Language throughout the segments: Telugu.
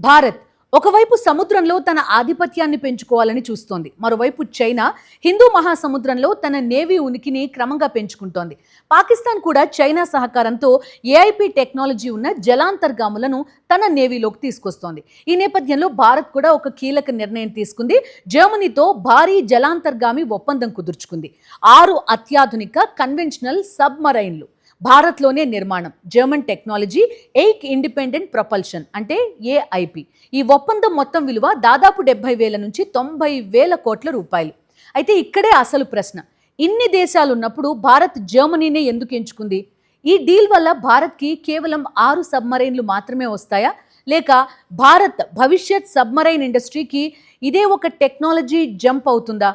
భారత్ ఒకవైపు సముద్రంలో తన ఆధిపత్యాన్ని పెంచుకోవాలని చూస్తోంది. మరోవైపు చైనా హిందూ మహాసముద్రంలో తన నేవీ ఉనికిని క్రమంగా పెంచుకుంటోంది. పాకిస్తాన్ కూడా చైనా సహకారంతో ఏఐపి టెక్నాలజీ ఉన్న జలాంతర్గాములను తన నేవీలోకి తీసుకొస్తోంది. ఈ నేపథ్యంలో భారత్ కూడా ఒక కీలక నిర్ణయం తీసుకుంది. జర్మనీతో భారీ జలాంతర్గామి ఒప్పందం కుదుర్చుకుంది. 6 అత్యాధునిక కన్వెన్షనల్ సబ్మరైన్లు భారత్లోనే నిర్మాణం. జర్మన్ టెక్నాలజీ ఎయిక్ ఇండిపెండెంట్ ప్రొపల్షన్ అంటే ఏఐపి. ఈ ఒప్పందం మొత్తం విలువ దాదాపు 70,000 నుంచి 90,000 కోట్ల రూపాయలు. అయితే ఇక్కడే అసలు ప్రశ్న, ఇన్ని దేశాలు ఉన్నప్పుడు భారత్ జర్మనీనే ఎందుకు ఎంచుకుంది? ఈ డీల్ వల్ల భారత్కి కేవలం 6 సబ్మరైన్లు మాత్రమే వస్తాయా, లేక భారత్ భవిష్యత్ సబ్మరైన్ ఇండస్ట్రీకి ఇదే ఒక టెక్నాలజీ జంప్ అవుతుందా?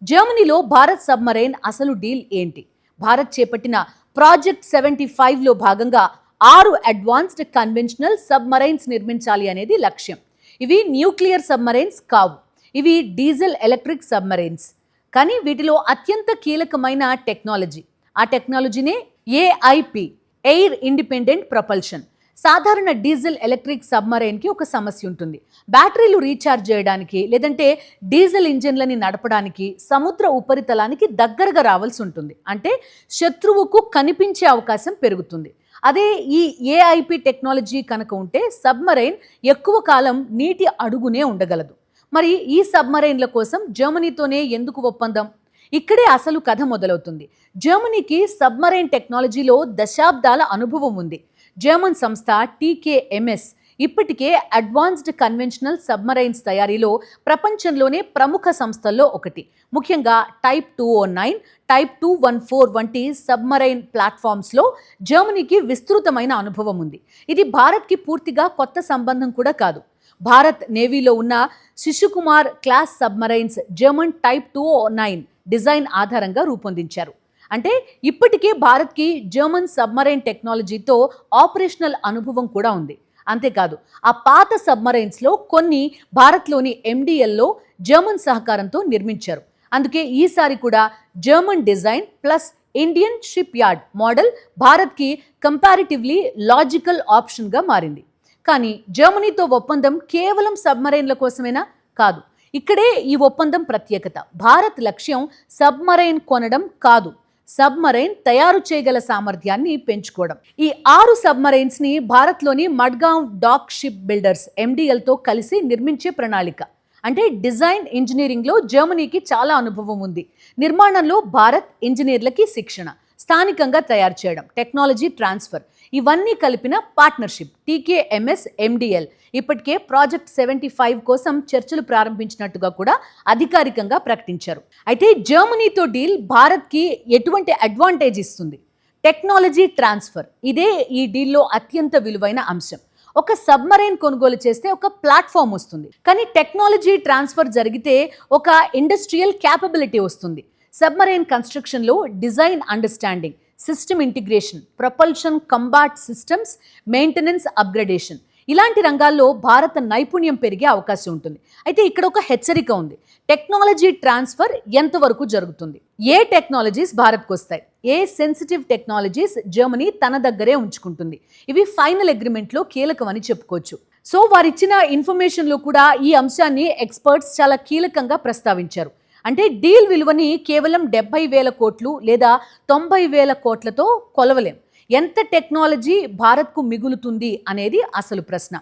జర్మనీలో భారత్ సబ్మరైన్ అసలు డీల్ ఏంటి? భారత్ చేపట్టిన ప్రాజెక్ట్ 75లో భాగంగా 6 అడ్వాన్స్డ్ కన్వెన్షనల్ సబ్మరైన్స్ నిర్మించాలి అనేది లక్ష్యం. ఇవి న్యూక్లియర్ సబ్మరైన్స్ కావు, ఇవి డీజిల్ ఎలక్ట్రిక్ సబ్మరైన్స్. కానీ వీటిలో అత్యంత కీలకమైన టెక్నాలజీ, ఆ టెక్నాలజీనే ఏఐపి, ఎయిర్ ఇండిపెండెంట్ ప్రొపల్షన్. సాధారణ డీజిల్ ఎలక్ట్రిక్ సబ్మరైన్కి ఒక సమస్య ఉంటుంది. బ్యాటరీలు రీఛార్జ్ చేయడానికి లేదంటే డీజిల్ ఇంజిన్లని నడపడానికి సముద్ర ఉపరితలానికి దగ్గరగా రావాల్సి ఉంటుంది. అంటే శత్రువుకు కనిపించే అవకాశం పెరుగుతుంది. అదే ఈ ఏఐపి టెక్నాలజీ కనుక ఉంటే సబ్మరైన్ ఎక్కువ కాలం నీటి అడుగునే ఉండగలదు. మరి ఈ సబ్మరైన్ల కోసం జర్మనీతోనే ఎందుకు ఒప్పందం? ఇక్కడే అసలు కథ మొదలవుతుంది. జర్మనీకి సబ్మరైన్ టెక్నాలజీలో దశాబ్దాల అనుభవం ఉంది. జర్మన్ సంస్థ టీకేఎంఎస్ ఇప్పటికే అడ్వాన్స్డ్ కన్వెన్షనల్ సబ్మరైన్స్ తయారీలో ప్రపంచంలోనే ప్రముఖ సంస్థల్లో ఒకటి. ముఖ్యంగా టైప్ 209, టైప్ 214 వంటి సబ్మరైన్ ప్లాట్ఫామ్స్లో జర్మనీకి విస్తృతమైన అనుభవం ఉంది. ఇది భారత్కి పూర్తిగా కొత్త సంబంధం కూడా కాదు. భారత్ నేవీలో ఉన్న Shishumar class submarines German type 209 design ఆధారంగా రూపొందించారు. అంటే ఇప్పటికే భారత్కి జర్మన్ సబ్మరైన్ టెక్నాలజీతో ఆపరేషనల్ అనుభవం కూడా ఉంది. అంతేకాదు, ఆ పాత సబ్మరైన్స్లో కొన్ని భారత్లోని ఎండిఎల్లో జర్మన్ సహకారంతో నిర్మించారు. అందుకే ఈసారి కూడా German design plus Indian shipyard model భారత్కి కంపారిటివ్లీ లాజికల్ ఆప్షన్గా మారింది. కానీ జర్మనీతో ఒప్పందం కేవలం సబ్మరైన్ల కోసమేనా? కాదు. ఇక్కడే ఈ ఒప్పందం ప్రత్యేకత. భారత్ లక్ష్యం సబ్మరైన్ కొనడం కాదు, సబ్మరైన్ తయారు చేయగల సామర్థ్యాన్ని పెంచుకోవడం. ఈ 6 సబ్మరైన్స్ ని భారత్లోని మడ్గావ్ డాక్ షిప్ బిల్డర్స్ ఎండిఎల్తో కలిసి నిర్మించే ప్రణాళిక. అంటే డిజైన్ ఇంజనీరింగ్లో జర్మనీకి చాలా అనుభవం ఉంది. నిర్మాణంలో భారత్ ఇంజనీర్లకి శిక్షణ, స్థానికంగా తయారు చేయడం, టెక్నాలజీ ట్రాన్స్ఫర్ ఇవన్నీ కలిపిన పార్ట్నర్షిప్ టీకేఎంఎస్ ఎండిఎల్ ఇప్పటికే ప్రాజెక్ట్ 75 కోసం చర్చలు ప్రారంభించినట్టుగా కూడా అధికారికంగా ప్రకటించారు. అయితే జర్మనీతో డీల్ భారత్కి ఎటువంటి అడ్వాంటేజ్ ఇస్తుంది? Technology transfer. ఇదే ఈ డీల్లో అత్యంత విలువైన అంశం. ఒక సబ్మరైన్ కొనుగోలు చేస్తే ఒక ప్లాట్ఫామ్ వస్తుంది, కానీ టెక్నాలజీ ట్రాన్స్ఫర్ జరిగితే ఒక ఇండస్ట్రియల్ క్యాపబిలిటీ వస్తుంది. సబ్మరైన్ కన్స్ట్రక్షన్లో design understanding, system integration, propulsion combat systems, maintenance, upgradation ఇలాంటి రంగాల్లో భారత నైపుణ్యం పెరిగే అవకాశం ఉంటుంది. అయితే ఇక్కడ ఒక హెచ్చరిక ఉంది. టెక్నాలజీ ట్రాన్స్ఫర్ ఎంతవరకు జరుగుతుంది? ఏ టెక్నాలజీస్ భారత్కు వస్తాయి, ఏ సెన్సిటివ్ టెక్నాలజీస్ జర్మనీ తన దగ్గరే ఉంచుకుంటుంది? ఇవి ఫైనల్ అగ్రిమెంట్లో కీలకమని చెప్పుకోవచ్చు. సో వారిచ్చిన ఇన్ఫర్మేషన్లో కూడా ఈ అంశాన్ని ఎక్స్పర్ట్స్ చాలా కీలకంగా ప్రస్తావించారు. అంటే డీల్ విలువని కేవలం 70,000 కోట్లు లేదా 90,000 కోట్లతో కొలవలేం. ఎంత టెక్నాలజీ భారత్కు మిగులుతుంది అనేది అసలు ప్రశ్న.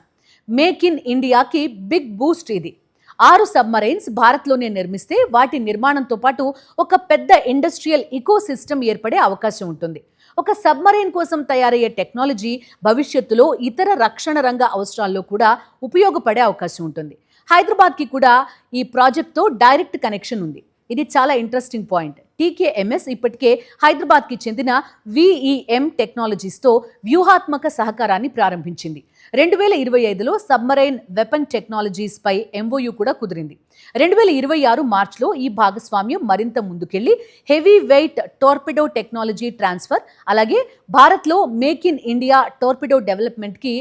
మేక్ ఇన్ ఇండియాకి బిగ్ బూస్ట్ ఇది. 6 సబ్మరైన్స్ భారత్లోనే నిర్మిస్తే వాటి నిర్మాణంతో పాటు ఒక పెద్ద ఇండస్ట్రియల్ ఇకో సిస్టమ్ ఏర్పడే అవకాశం ఉంటుంది. ఒక సబ్మరైన్ కోసం తయారయ్యే టెక్నాలజీ భవిష్యత్తులో ఇతర రక్షణ రంగ అవసరాల్లో కూడా ఉపయోగపడే అవకాశం ఉంటుంది. హైదరాబాద్కి కూడా ఈ ప్రాజెక్ట్తో డైరెక్ట్ కనెక్షన్ ఉంది. ఇది చాలా ఇంట్రెస్టింగ్ పాయింట్. టీకేఎంఎస్ ఇప్పటికే హైదరాబాద్కి చెందిన విఈఎం టెక్నాలజీస్తో వ్యూహాత్మక సహకారాన్ని ప్రారంభించింది. 2025లో సబ్మరైన్ వెపన్ టెక్నాలజీస్ పై ఎంఓయూ కూడా కుదిరింది. 2026 మార్చిలో ఈ భాగస్వామ్యం మరింత ముందుకెళ్లి heavyweight torpedo technology transfer, అలాగే భారత్లో మేక్ ఇన్ ఇండియా టోర్పిడో డెవలప్మెంట్కి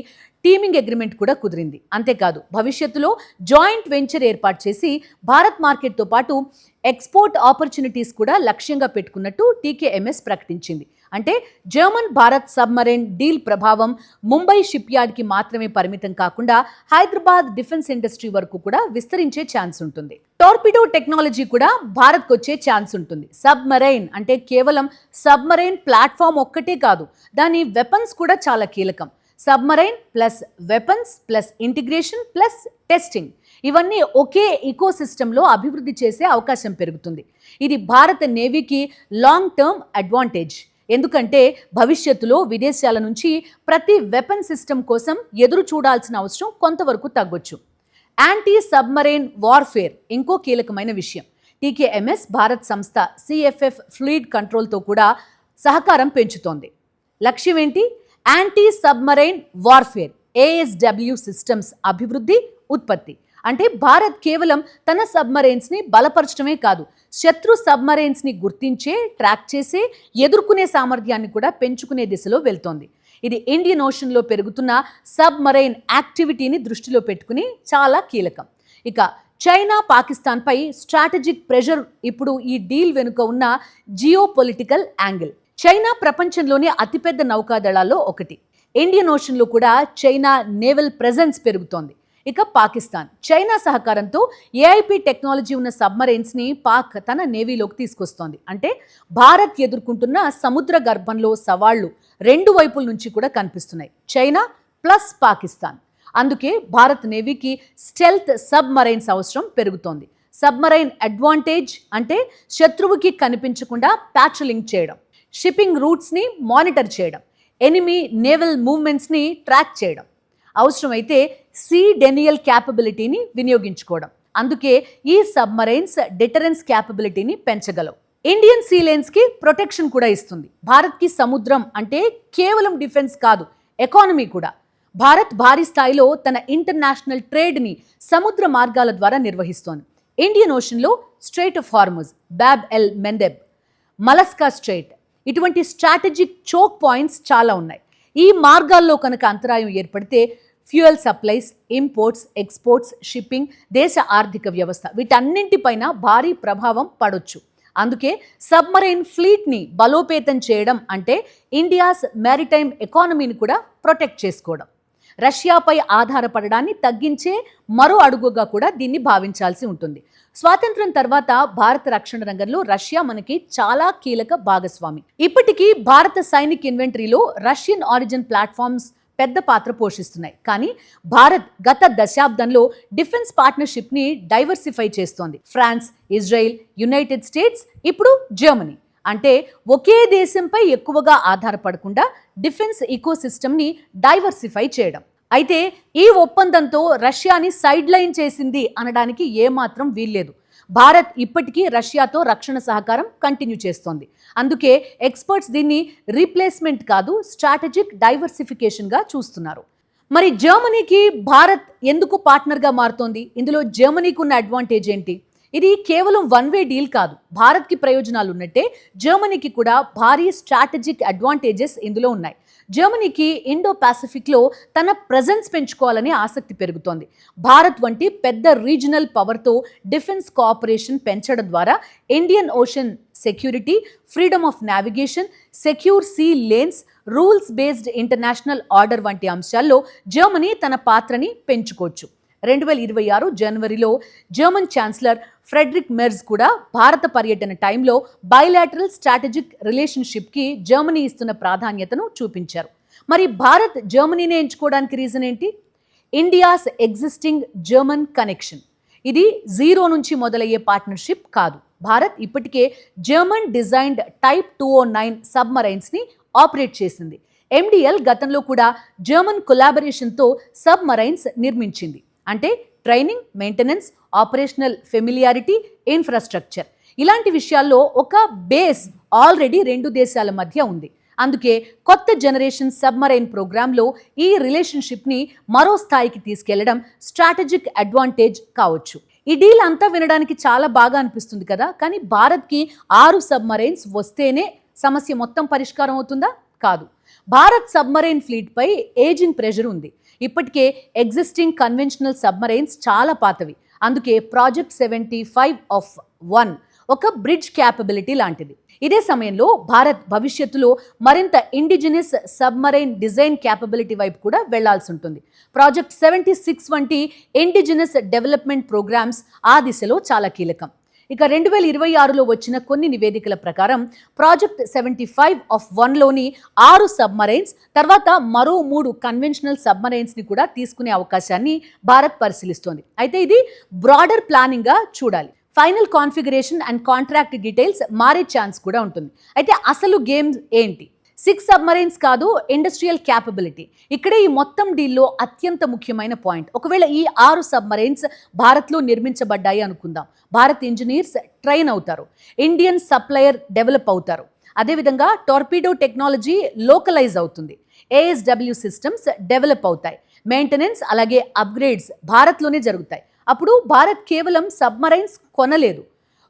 టీమింగ్ అగ్రిమెంట్ కూడా కుదిరింది. అంతేకాదు భవిష్యత్తులో జాయింట్ వెంచర్ ఏర్పాటు చేసి భారత్ మార్కెట్తో పాటు ఎక్స్పోర్ట్ ఆపర్చునిటీస్ కూడా లక్ష్యంగా పెట్టుకున్నట్టు టీకేఎంఎస్ ప్రకటించింది. అంటే జర్మన్ భారత్ సబ్మరైన్ డీల్ ప్రభావం ముంబై షిప్ యార్డ్కి మాత్రమే పరిమితం కాకుండా హైదరాబాద్ డిఫెన్స్ ఇండస్ట్రీ వరకు కూడా విస్తరించే ఛాన్స్ ఉంటుంది. టార్పిడో టెక్నాలజీ కూడా భారత్కు వచ్చే ఛాన్స్ ఉంటుంది. సబ్మరైన్ అంటే కేవలం సబ్మరైన్ ప్లాట్ఫామ్ ఒక్కటే కాదు, దాని వెపన్స్ కూడా చాలా కీలకం. Submarine plus weapons plus integration plus testing, ఇవన్నీ ఒకే ఇకోసిస్టంలో అభివృద్ధి చేసే అవకాశం పెరుగుతుంది. ఇది భారత నేవీకి లాంగ్ టర్మ్ అడ్వాంటేజ్. ఎందుకంటే భవిష్యత్తులో విదేశాల నుంచి ప్రతి వెపన్ సిస్టమ్ కోసం ఎదురు చూడాల్సిన అవసరం కొంతవరకు తగ్గొచ్చు. యాంటీ సబ్మరైన్ వార్ఫేర్ ఇంకో కీలకమైన విషయం. టీకేఎంఎస్ భారత్ సంస్థ సిఎఫ్ఎఫ్ ఫ్లీట్ కంట్రోల్తో కూడా సహకారం పెంచుతోంది. లక్ష్యం ఏంటి? Anti submarine warfare ASW systems అభివృద్ధి, ఉత్పత్తి. అంటే భారత్ కేవలం తన సబ్మరైన్స్ని బలపరచడమే కాదు, శత్రు సబ్మరైన్స్ని గుర్తించే, ట్రాక్ చేసే, ఎదుర్కొనే సామర్థ్యాన్ని కూడా పెంచుకునే దిశలో వెళ్తోంది. ఇది ఇండియన్ ఓషన్లో పెరుగుతున్న సబ్మరైన్ యాక్టివిటీని దృష్టిలో పెట్టుకుని చాలా కీలకం. ఇక చైనా పాకిస్తాన్పై స్ట్రాటజిక్ ప్రెషర్ ఇప్పుడు ఈ డీల్ వెనుక ఉన్న జియో పొలిటికల్ యాంగిల్. చైనా ప్రపంచంలోనే అతిపెద్ద నౌకాదళాల్లో ఒకటి. ఇండియన్ ఓషన్లో కూడా చైనా నేవల్ ప్రెజెన్స్ పెరుగుతోంది. ఇక పాకిస్తాన్, చైనా సహకారంతో ఏఐపి టెక్నాలజీ ఉన్న సబ్మరైన్స్ని పాక్ తన నేవీలోకి తీసుకొస్తోంది. అంటే భారత్ ఎదుర్కొంటున్న సముద్ర గర్భంలో సవాళ్లు రెండు వైపుల నుంచి కూడా కనిపిస్తున్నాయి, చైనా ప్లస్ పాకిస్తాన్. అందుకే భారత్ నేవీకి స్టెల్త్ సబ్మరైన్స్ అవసరం పెరుగుతోంది. సబ్మరైన్ అడ్వాంటేజ్ అంటే శత్రువుకి కనిపించకుండా ప్యాట్రోలింగ్ చేయడం, షిప్పింగ్ రూట్స్ని మానిటర్ చేయడం, ఎనిమీ నేవల్ మూవ్మెంట్స్ని ట్రాక్ చేయడం, అవసరమైతే సీ డెనియల్ క్యాపబిలిటీని వినియోగించుకోవడం. అందుకే ఈ సబ్మరైన్స్ డిటరెన్స్ క్యాపబిలిటీని పెంచగలవు. ఇండియన్ సీలేన్స్కి ప్రొటెక్షన్ కూడా ఇస్తుంది. భారత్కి సముద్రం అంటే కేవలం డిఫెన్స్ కాదు, ఎకానమీ కూడా. భారత్ భారీ స్థాయిలో తన ఇంటర్నేషనల్ ట్రేడ్ని సముద్ర మార్గాల ద్వారా నిర్వహిస్తోంది. ఇండియన్ ఓషన్లో strait of Hormuz, Bab el Mandeb, Malacca strait, ఇటువంటి స్ట్రాటజిక్ చోక్ పాయింట్స్ చాలా ఉన్నాయి. ఈ మార్గాల్లో కనుక అంతరాయం ఏర్పడితే fuel supplies, imports, exports, shipping, దేశ ఆర్థిక వ్యవస్థ వీటన్నింటిపైన భారీ ప్రభావం పడొచ్చు. అందుకే సబ్మరైన్ ఫ్లీట్ని బలోపేతం చేయడం అంటే ఇండియాస్ మ్యారిటైమ్ ఎకానమీని కూడా ప్రొటెక్ట్ చేసుకోవడం. రష్యాపై ఆధారపడడాన్ని తగ్గించే మరో అడుగుగా కూడా దీన్ని భావించాల్సి ఉంటుంది. స్వాతంత్ర్యం తర్వాత భారత రక్షణ రంగంలో రష్యా మనకి చాలా కీలక భాగస్వామి. ఇప్పటికీ భారత సైనిక్ ఇన్వెంటరీలో రష్యన్ ఆరిజిన్ ప్లాట్ఫామ్స్ పెద్ద పాత్ర పోషిస్తున్నాయి. కానీ భారత్ గత దశాబ్దంలో డిఫెన్స్ పార్ట్నర్షిప్ని డైవర్సిఫై చేస్తోంది. ఫ్రాన్స్, ఇజ్రాయెల్, యునైటెడ్ స్టేట్స్, ఇప్పుడు జర్మనీ. అంటే ఒకే దేశంపై ఎక్కువగా ఆధారపడకుండా డిఫెన్స్ ఈకోసిస్టమ్ని డైవర్సిఫై చేయడం. అయితే ఈ ఒప్పందంతో రష్యాని సైడ్ లైన్ చేసింది అనడానికి ఏమాత్రం వీల్లేదు. భారత్ ఇప్పటికీ రష్యాతో రక్షణ సహకారం కంటిన్యూ చేస్తోంది. అందుకే ఎక్స్పర్ట్స్ దీన్ని రీప్లేస్మెంట్ కాదు, స్ట్రాటజిక్ డైవర్సిఫికేషన్గా చూస్తున్నారు. మరి జర్మనీకి భారత్ ఎందుకు పార్ట్నర్గా మారుతోంది? ఇందులో జర్మనీకి ఉన్న అడ్వాంటేజ్ ఏంటి? ఇది కేవలం వన్ వే డీల్ కాదు. భారత్కి ప్రయోజనాలు ఉన్నట్టే జర్మనీకి కూడా భారీ స్ట్రాటజిక్ అడ్వాంటేజెస్ ఇందులో ఉన్నాయి. జర్మనీకి ఇండో పాసిఫిక్లో తన ప్రెజెన్స్ పెంచుకోవాలనే ఆసక్తి పెరుగుతోంది. భారత్ వంటి పెద్ద రీజనల్ పవర్తో డిఫెన్స్ కోఆపరేషన్ పెంచడం ద్వారా Indian Ocean security, freedom of navigation, secure sea lanes, rules based international order వంటి అంశాల్లో జర్మనీ తన పాత్రని పెంచుకోవచ్చు. 2026 జనవరిలో జర్మన్ ఛాన్సలర్ ఫ్రెడరిక్ మెర్జ్ కూడా భారత పర్యటన టైంలో బైలాటరల్ స్ట్రాటజిక్ రిలేషన్షిప్కి జర్మనీ ఇస్తున్న ప్రాధాన్యతను చూపించారు. మరి భారత్ జర్మనీనే ఎంచుకోవడానికి రీజన్ ఏంటి? India's existing German connection. ఇది జీరో నుంచి మొదలయ్యే పార్ట్నర్షిప్ కాదు. భారత్ ఇప్పటికే జర్మన్ డిజైన్డ్ టైప్ 209 సబ్మరైన్స్ని ఆపరేట్ చేసింది. MDL గతంలో కూడా జర్మన్ కొలాబరేషన్తో సబ్మరైన్స్ నిర్మించింది. అంటే training, maintenance, operational familiarity, infrastructure, ఇలాంటి విషయాల్లో ఒక బేస్ ఆల్రెడీ రెండు దేశాల మధ్య ఉంది. అందుకే కొత్త జనరేషన్ సబ్మరైన్ ప్రోగ్రాంలో ఈ రిలేషన్షిప్ని మరో స్థాయికి తీసుకెళ్లడం స్ట్రాటజిక్ అడ్వాంటేజ్ కావచ్చు. ఈ డీల్ అంతా వినడానికి చాలా బాగా అనిపిస్తుంది కదా, కానీ భారత్కి 6 సబ్మరైన్స్ వస్తేనే సమస్య మొత్తం పరిష్కారం అవుతుందా? కాదు. భారత్ సబ్మరైన్ ఫ్లీట్పై ఏజింగ్ ప్రెషర్ ఉంది. ఇప్పటికే ఎగ్జిస్టింగ్ కన్వెన్షనల్ సబ్మరైన్స్ చాలా పాతవి. అందుకే ప్రాజెక్ట్ 75/1 ఒక బ్రిడ్జ్ క్యాపబిలిటీ లాంటిది. ఇదే సమయంలో భారత్ భవిష్యత్తులో మరింత ఇండిజినస్ సబ్మరైన్ డిజైన్ క్యాపబిలిటీ వైపు కూడా వెళ్లాల్సి ఉంటుంది. ప్రాజెక్ట్ 76 వంటి ఇండిజినస్ డెవలప్మెంట్ ప్రోగ్రామ్స్ ఆ దిశలో చాలా కీలకం. ఇక 2026లో వచ్చిన కొన్ని నివేదికల ప్రకారం ప్రాజెక్ట్ 75-1లోని 6 సబ్మరైన్స్ తర్వాత మరో 3 కన్వెన్షనల్ సబ్మరైన్స్ని కూడా తీసుకునే అవకాశాన్ని భారత్ పరిశీలిస్తోంది. అయితే ఇది బ్రాడర్ ప్లానింగ్గా చూడాలి. Final configuration and contract details మారే ఛాన్స్ కూడా ఉంటుంది. అయితే అసలు గేమ్ ఏంటి? 6 సబ్మరైన్స్ కాదు, ఇండస్ట్రియల్ క్యాపబిలిటీ. ఇక్కడే ఈ మొత్తం డీల్లో అత్యంత ముఖ్యమైన పాయింట్. ఒకవేళ ఈ 6 సబ్మరైన్స్ భారత్లో నిర్మించబడ్డాయి అనుకుందాం. భారత్ ఇంజనీర్స్ ట్రైన్ అవుతారు, ఇండియన్ సప్లయర్ డెవలప్ అవుతారు, అదేవిధంగా టార్పీడో టెక్నాలజీ లోకలైజ్ అవుతుంది, ఏఎస్డబ్ల్యూ సిస్టమ్స్ డెవలప్ అవుతాయి, మెయింటెనెన్స్ అలాగే అప్గ్రేడ్స్ భారత్లోనే జరుగుతాయి. అప్పుడు భారత్ కేవలం సబ్మరైన్స్ కొనలేదు,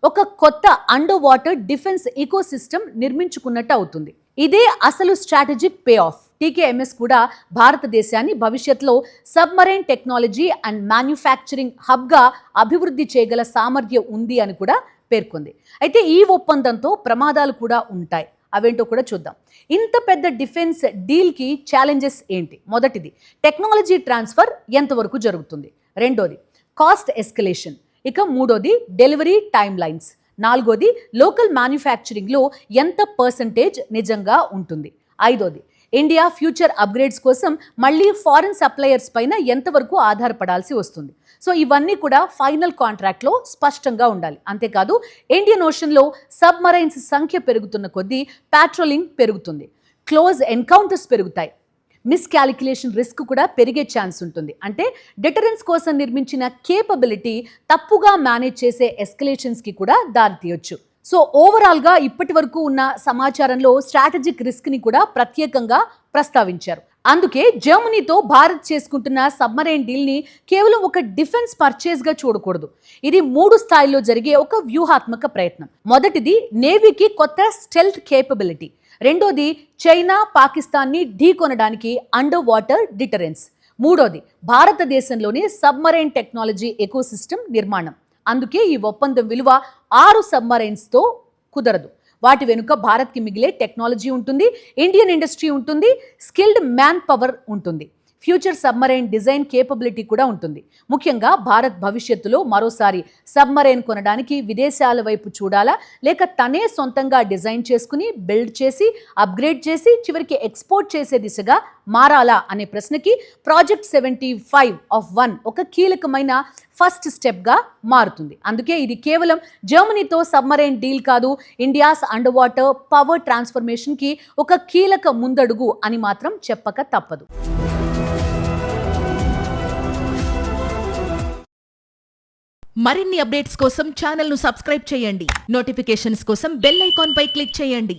ఒక కొత్త అండర్ వాటర్ డిఫెన్స్ ఈకోసిస్టమ్ నిర్మించుకున్నట్టు అవుతుంది. ఇదే అసలు స్ట్రాటజిక్ పే ఆఫ్. టీకేఎంఎస్ కూడా భారతదేశాన్ని భవిష్యత్తులో సబ్మరైన్ టెక్నాలజీ అండ్ మ్యానుఫ్యాక్చరింగ్ హబ్గా అభివృద్ధి చేయగల సామర్థ్యం ఉంది అని కూడా పేర్కొంది. అయితే ఈ ఒప్పందంతో ప్రమాదాలు కూడా ఉంటాయి. అవేంటో కూడా చూద్దాం. ఇంత పెద్ద డిఫెన్స్ డీల్కి ఛాలెంజెస్ ఏంటి? మొదటిది, టెక్నాలజీ ట్రాన్స్ఫర్ ఎంతవరకు జరుగుతుంది. రెండోది, కాస్ట్ ఎస్కలేషన్. ఇక మూడోది, డెలివరీ టైమ్ లైన్స్. నాలుగోది, లోకల్ మ్యానుఫ్యాక్చరింగ్లో ఎంత పర్సంటేజ్ నిజంగా ఉంటుంది. ఐదోది, ఇండియా ఫ్యూచర్ అప్గ్రేడ్స్ కోసం మళ్ళీ ఫారిన్ సప్లయర్స్ పైన ఎంతవరకు ఆధారపడాల్సి వస్తుంది. సో ఇవన్నీ కూడా ఫైనల్ కాంట్రాక్ట్లో స్పష్టంగా ఉండాలి. అంతేకాదు, ఇండియన్ ఓషన్లో సబ్మరైన్స్ సంఖ్య పెరుగుతున్న కొద్దీ ప్యాట్రోలింగ్ పెరుగుతుంది, క్లోజ్ ఎన్కౌంటర్స్ పెరుగుతాయి, మిస్కాలిక్యులేషన్ రిస్క్ కూడా పెరిగే ఛాన్స్ ఉంటుంది. అంటే డిటరెన్స్ కోసం నిర్మించిన కేపబిలిటీ తప్పుగా మేనేజ్ చేసే ఎస్కలేషన్స్కి కూడా దారితీయొచ్చు. సో ఓవరాల్గా ఇప్పటి వరకు ఉన్న సమాచారంలో స్ట్రాటజిక్ రిస్క్ని కూడా ప్రత్యేకంగా ప్రస్తావించారు. అందుకే జర్మనీతో భారత్ చేసుకుంటున్న సబ్మరైన్ డీల్ని కేవలం ఒక డిఫెన్స్ పర్చేస్గా చూడకూడదు. ఇది 3 స్థాయిల్లో జరిగే ఒక వ్యూహాత్మక ప్రయత్నం. మొదటిది, నేవీకి కొత్త స్టెల్త్ కేపబిలిటీ. రెండోది, చైనా పాకిస్తాన్ని ఢీకొనడానికి అండర్ వాటర్ డిటరెన్స్. మూడోది, భారతదేశంలోని సబ్మరైన్ టెక్నాలజీ ఎకోసిస్టమ్ నిర్మాణం. అందుకే ఈ ఒప్పందం విలువ 6 సబ్మరైన్స్తో కుదరదు. వాటి వెనుక భారత్కి మిగిలే టెక్నాలజీ ఉంటుంది, ఇండియన్ ఇండస్ట్రీ ఉంటుంది, స్కిల్డ్ మ్యాన్ పవర్ ఉంటుంది, ఫ్యూచర్ సబ్మరైన్ డిజైన్ కేపబిలిటీ కూడా ఉంటుంది. ముఖ్యంగా భారత్ భవిష్యత్తులో మరోసారి సబ్మరైన్ కొనడానికి విదేశాల వైపు చూడాలా, లేక తనే సొంతంగా డిజైన్ చేసుకుని బిల్డ్ చేసి అప్గ్రేడ్ చేసి చివరికి ఎక్స్పోర్ట్ చేసే దిశగా మారాలా అనే ప్రశ్నకి ప్రాజెక్ట్ 75-1 ఒక కీలకమైన ఫస్ట్ స్టెప్గా మారుతుంది. అందుకే ఇది కేవలం జర్మనీతో సబ్మరైన్ డీల్ కాదు, ఇండియాస్ అండర్ వాటర్ పవర్ ట్రాన్స్ఫర్మేషన్కి ఒక కీలక ముందడుగు అని మాత్రం చెప్పక తప్పదు. మరిన్ని అప్డేట్స్ కోసం ఛానల్ను సబ్స్క్రైబ్ చేయండి. నోటిఫికేషన్స్ కోసం బెల్ ఐకాన్ పై క్లిక్ చేయండి.